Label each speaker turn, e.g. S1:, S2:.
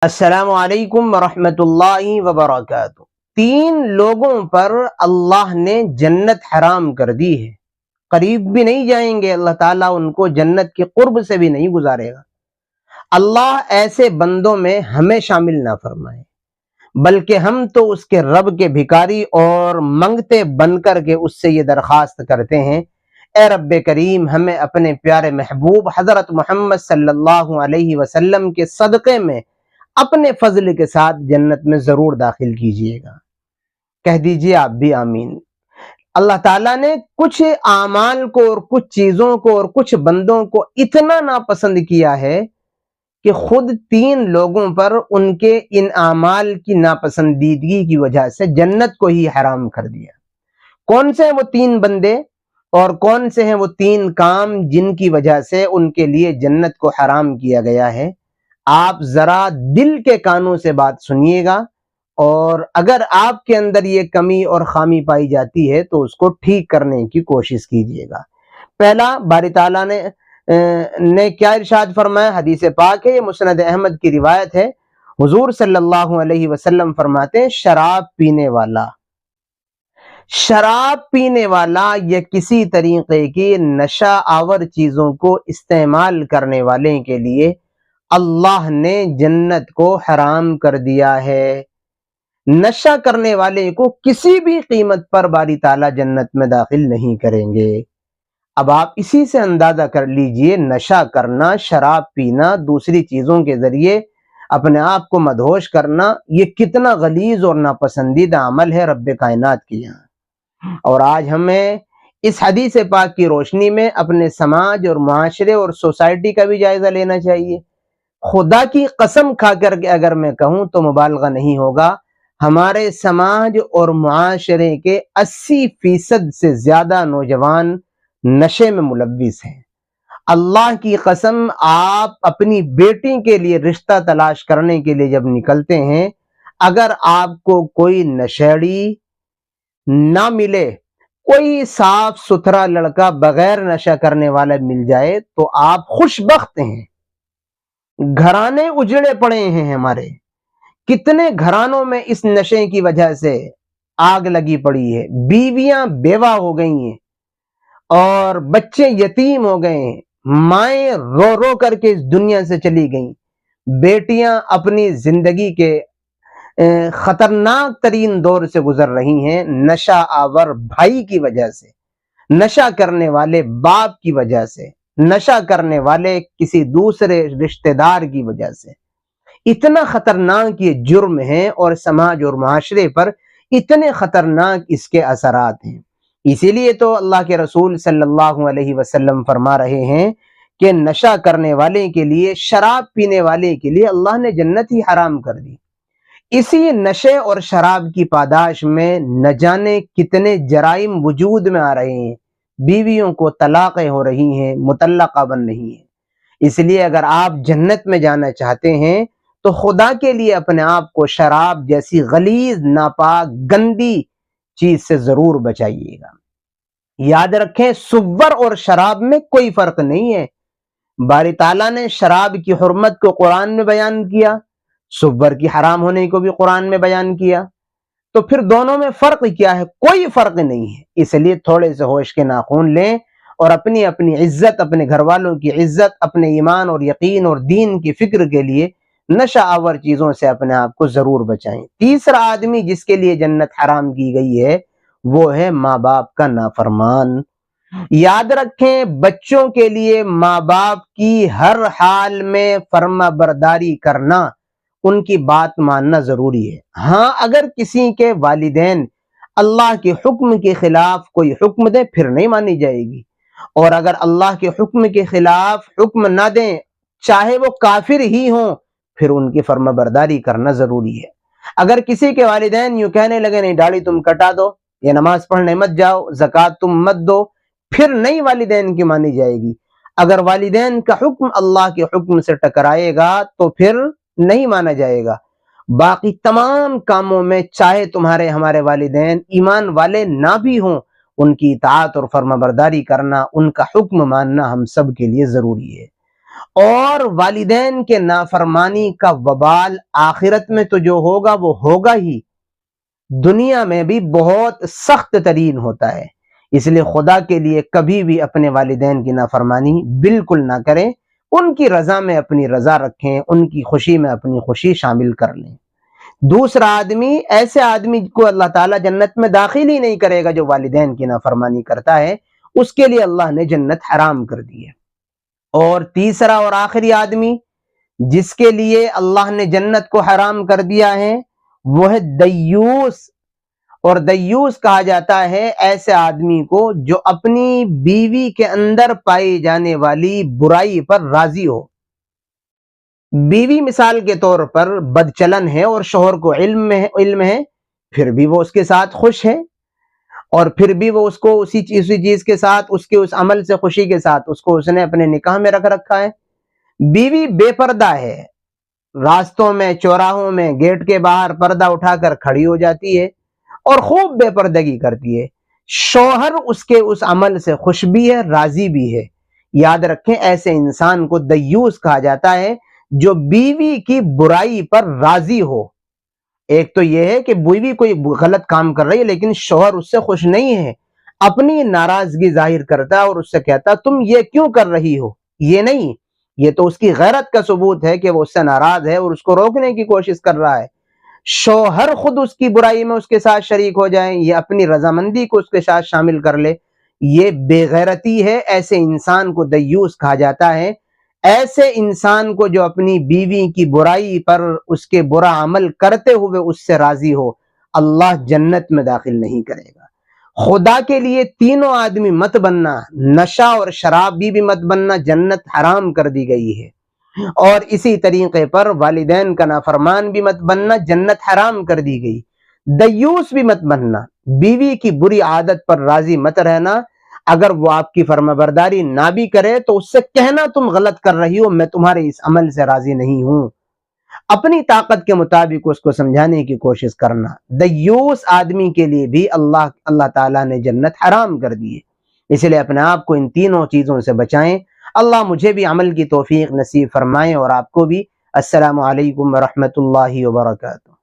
S1: السلام علیکم ورحمۃ اللہ وبرکاتہ۔ تین لوگوں پر اللہ نے جنت حرام کر دی ہے، قریب بھی نہیں جائیں گے، اللہ تعالیٰ ان کو جنت کے قرب سے بھی نہیں گزارے گا۔ اللہ ایسے بندوں میں ہمیں شامل نہ فرمائے، بلکہ ہم تو اس کے رب کے بھکاری اور منگتے بن کر کے اس سے یہ درخواست کرتے ہیں، اے رب کریم ہمیں اپنے پیارے محبوب حضرت محمد صلی اللہ علیہ وسلم کے صدقے میں اپنے فضل کے ساتھ جنت میں ضرور داخل کیجئے گا۔ کہہ دیجئے آپ بھی آمین۔ اللہ تعالیٰ نے کچھ اعمال کو اور کچھ چیزوں کو اور کچھ بندوں کو اتنا ناپسند کیا ہے کہ خود تین لوگوں پر ان کے ان اعمال کی ناپسندیدگی کی وجہ سے جنت کو ہی حرام کر دیا۔ کون سے ہیں وہ تین بندے اور کون سے ہیں وہ تین کام جن کی وجہ سے ان کے لیے جنت کو حرام کیا گیا ہے؟ آپ ذرا دل کے کانوں سے بات سنیے گا، اور اگر آپ کے اندر یہ کمی اور خامی پائی جاتی ہے تو اس کو ٹھیک کرنے کی کوشش کیجیے گا۔ پہلا، باری تعالیٰ نے کیا ارشاد فرمایا؟ حدیث پاک ہے، یہ مسند احمد کی روایت ہے۔ حضور صلی اللہ علیہ وسلم فرماتے ہیں، شراب پینے والا یا کسی طریقے کی نشہ آور چیزوں کو استعمال کرنے والے کے لیے اللہ نے جنت کو حرام کر دیا ہے۔ نشہ کرنے والے کو کسی بھی قیمت پر باری تعالیٰ جنت میں داخل نہیں کریں گے۔ اب آپ اسی سے اندازہ کر لیجئے، نشہ کرنا، شراب پینا، دوسری چیزوں کے ذریعے اپنے آپ کو مدہوش کرنا، یہ کتنا غلیظ اور ناپسندیدہ عمل ہے رب کائنات کے یہاں۔ اور آج ہمیں اس حدیث پاک کی روشنی میں اپنے سماج اور معاشرے اور سوسائٹی کا بھی جائزہ لینا چاہیے۔ خدا کی قسم کھا کر کے اگر میں کہوں تو مبالغہ نہیں ہوگا، ہمارے سماج اور معاشرے کے 80% سے زیادہ نوجوان نشے میں ملوث ہیں۔ اللہ کی قسم، آپ اپنی بیٹی کے لیے رشتہ تلاش کرنے کے لیے جب نکلتے ہیں، اگر آپ کو کوئی نشیڑی نہ ملے، کوئی صاف ستھرا لڑکا بغیر نشہ کرنے والا مل جائے تو آپ خوش بخت ہیں۔ گھرانے اجڑے پڑے ہیں ہمارے، کتنے گھرانوں میں اس نشے کی وجہ سے آگ لگی پڑی ہے، بیویاں بیوہ ہو گئی ہیں اور بچے یتیم ہو گئے ہیں، مائیں رو رو کر کے اس دنیا سے چلی گئیں، بیٹیاں اپنی زندگی کے خطرناک ترین دور سے گزر رہی ہیں نشہ آور بھائی کی وجہ سے، نشہ کرنے والے باپ کی وجہ سے، نشہ کرنے والے کسی دوسرے رشتہ دار کی وجہ سے۔ اتنا خطرناک یہ جرم ہے اور سماج اور معاشرے پر اتنے خطرناک اس کے اثرات ہیں۔ اسی لیے تو اللہ کے رسول صلی اللہ علیہ وسلم فرما رہے ہیں کہ نشہ کرنے والے کے لیے، شراب پینے والے کے لیے اللہ نے جنت ہی حرام کر دی۔ اسی نشے اور شراب کی پاداش میں نہ جانے کتنے جرائم وجود میں آ رہے ہیں، بیویوں کو طلاقیں ہو رہی ہیں، مطلقہ بن رہی ہیں۔ اس لیے اگر آپ جنت میں جانا چاہتے ہیں تو خدا کے لیے اپنے آپ کو شراب جیسی غلیظ، ناپاک، گندی چیز سے ضرور بچائیے گا۔ یاد رکھیں، سور اور شراب میں کوئی فرق نہیں ہے۔ باری تعالیٰ نے شراب کی حرمت کو قرآن میں بیان کیا، سور کی حرام ہونے کو بھی قرآن میں بیان کیا، تو پھر دونوں میں فرق کیا ہے؟ کوئی فرق نہیں ہے۔ اس لیے تھوڑے سے ہوش کے ناخن لیں اور اپنی عزت، اپنے گھر والوں کی عزت، اپنے ایمان اور یقین اور دین کی فکر کے لیے نشہ آور چیزوں سے اپنے آپ کو ضرور بچائیں۔ تیسرا آدمی جس کے لیے جنت حرام کی گئی ہے وہ ہے ماں باپ کا نافرمان۔ یاد رکھیں، بچوں کے لیے ماں باپ کی ہر حال میں فرما برداری کرنا، ان کی بات ماننا ضروری ہے۔ ہاں، اگر کسی کے والدین اللہ کے حکم کے خلاف کوئی حکم دے پھر نہیں مانی جائے گی، اور اگر اللہ کے حکم کے خلاف حکم نہ دیں، چاہے وہ کافر ہی ہوں، پھر ان کی فرما برداری کرنا ضروری ہے۔ اگر کسی کے والدین یوں کہنے لگے نہیں داڑھی تم کٹا دو، یا نماز پڑھنے مت جاؤ، زکوٰۃ تم مت دو، پھر نہیں والدین کی مانی جائے گی۔ اگر والدین کا حکم اللہ کے حکم سے ٹکرائے گا تو پھر نہیں مانا جائے گا۔ باقی تمام کاموں میں چاہے ہمارے والدین ایمان والے نہ بھی ہوں، ان کی اطاعت اور فرما برداری کرنا، ان کا حکم ماننا ہم سب کے لیے ضروری ہے۔ اور والدین کے نافرمانی کا وبال آخرت میں تو جو ہوگا وہ ہوگا ہی، دنیا میں بھی بہت سخت ترین ہوتا ہے۔ اس لیے خدا کے لیے کبھی بھی اپنے والدین کی نافرمانی بالکل نہ کریں، ان کی رضا میں اپنی رضا رکھیں، ان کی خوشی میں اپنی خوشی شامل کر لیں۔ دوسرا آدمی، ایسے آدمی کو اللہ تعالیٰ جنت میں داخل ہی نہیں کرے گا جو والدین کی نافرمانی کرتا ہے، اس کے لیے اللہ نے جنت حرام کر دی ہے۔ اور تیسرا اور آخری آدمی جس کے لیے اللہ نے جنت کو حرام کر دیا ہے وہ ہے دیوس۔ اور دیوس کہا جاتا ہے ایسے آدمی کو جو اپنی بیوی کے اندر پائی جانے والی برائی پر راضی ہو۔ بیوی مثال کے طور پر بدچلن ہے اور شوہر کو علم ہے، پھر بھی وہ اس کے ساتھ خوش ہے، اور پھر بھی وہ اس کو اسی چیز کے ساتھ، اس کے اس عمل سے خوشی کے ساتھ اس کو اس نے اپنے نکاح میں رکھ رکھا ہے۔ بیوی بے پردہ ہے، راستوں میں، چوراہوں میں، گیٹ کے باہر پردہ اٹھا کر کھڑی ہو جاتی ہے اور خوب بے پردگی کرتی ہے۔ شوہر اس کے اس عمل سے خوش بھی ہے، راضی بھی ہے۔ یاد رکھیں ایسے انسان کو دیوس کہا جاتا ہے جو بیوی کی برائی پر راضی ہو۔ ایک تو یہ ہے کہ بیوی کوئی غلط کام کر رہی ہے لیکن شوہر اس سے خوش نہیں ہے، اپنی ناراضگی ظاہر کرتا ہے اور اس سے کہتا تم یہ کیوں کر رہی ہو، یہ نہیں، یہ تو اس کی غیرت کا ثبوت ہے کہ وہ اس سے ناراض ہے اور اس کو روکنے کی کوشش کر رہا ہے۔ شوہر خود اس کی برائی میں اس کے ساتھ شریک ہو جائیں، یہ اپنی رضامندی کو اس کے ساتھ شامل کر لے، یہ بے غیرتی ہے۔ ایسے انسان کو دیوس کہا جاتا ہے۔ ایسے انسان کو جو اپنی بیوی کی برائی پر اس کے برا عمل کرتے ہوئے اس سے راضی ہو، اللہ جنت میں داخل نہیں کرے گا۔ خدا کے لیے تینوں آدمی مت بننا، نشہ اور شرابی بھی مت بننا، جنت حرام کر دی گئی ہے۔ اور اسی طریقے پر والدین کا نافرمان بھی مت بننا، جنت حرام کر دی گئی۔ دیوس بھی مت بننا، بیوی کی بری عادت پر راضی مت رہنا، اگر وہ آپ کی فرمانبرداری نہ بھی کرے تو اس سے کہنا تم غلط کر رہی ہو، میں تمہارے اس عمل سے راضی نہیں ہوں، اپنی طاقت کے مطابق اس کو سمجھانے کی کوشش کرنا۔ دیوس آدمی کے لیے بھی اللہ تعالیٰ نے جنت حرام کر دی ہے۔ اس لیے اپنے آپ کو ان تینوں چیزوں سے بچائیں۔ اللہ مجھے بھی عمل کی توفیق نصیب فرمائیں اور آپ کو بھی۔ السلام علیکم ورحمۃ اللہ وبرکاتہ۔